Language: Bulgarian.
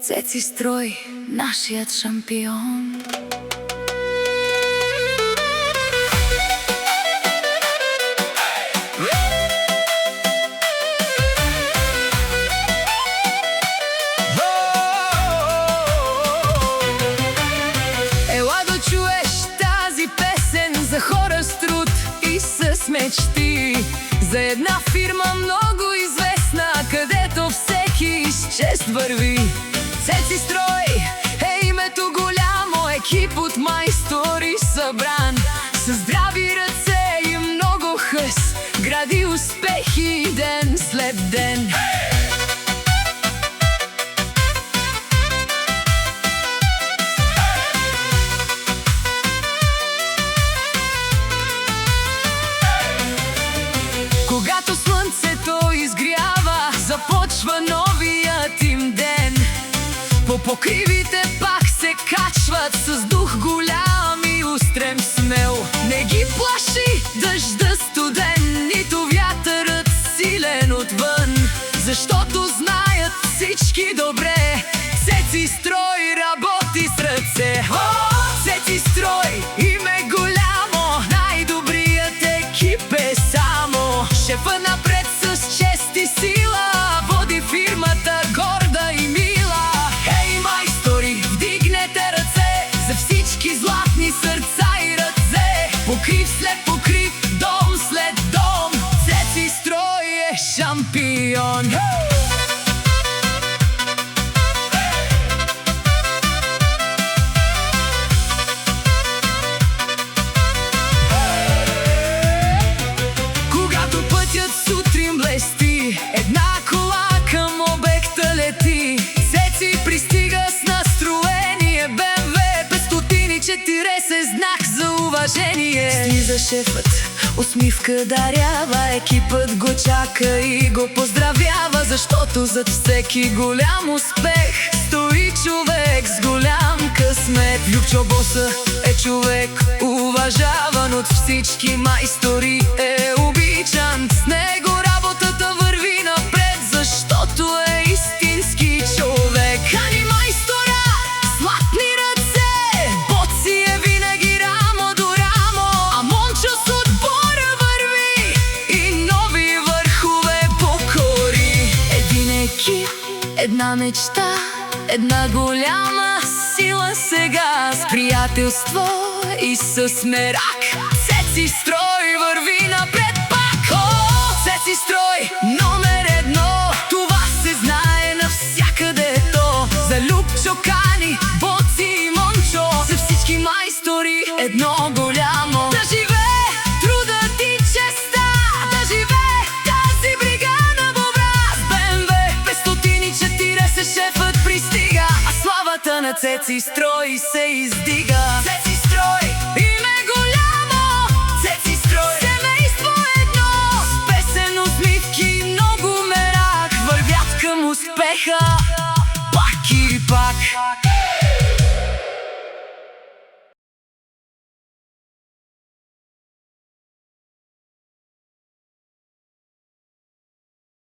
Цеци Строй, нашият шампион. Ела да чуеш тази песен за хора с труд и с мечти, за една фирма много известна, където всеки с чест върви. Цеци Строй е името голямо, екип от майстори събран, с здрави ръце и много хъс, гради успехи ден след ден. Когато слънцето изгрява, започва новият им ден. По покривите пак се качват с дух голям и устрем смел. Не ги плаши дъжда студен, нито вятърът силен отвън, защото знаят всички добре, Цеци Строй работи с ръце. Цеци Строй, име голямо, най-добрият екип е само. Шефа напред с чест и сила води фирмата горда и мила. Хей, майстори, вдигнете ръце за всички златни сърца и ръце. Покрив след покрив, дом след дом, Цеци Строй е шампион. Една кола към обекта лети, Цеци пристига с настроение. БМВ 540, знак за уважение. Слиза шефът, усмивка дарява, екипът го чака и го поздравява, защото зад всеки голям успех стои човек с голям късмет. Любчо боса е човек уважаван от всички майстори, е обичан. С него работата върви напред, защото е истински човек. Хани майстора, златни ръце, Боци е винаги рамо до рамо, а Мончо с отбора върви и нови върхове покори. Един екип, една мечта, една голяма сила сега, с приятелство и с мерак Цеци Строй върви напред пак. Цеци Строй номер едно, това се знае навсякъде то. За Любчо, Кани, Боци и Мончо, за всички майстори едно голямо. Да живее трудът и честа, да живее тази бригада бобра. С БМВ 540 шефът пристига, а славата на Цеци Строй се издига. Цеци Строй, име голямо, Цеци Строй, семейство едно, с песен, усмивки и много мерак, вървят към успеха пак и пак.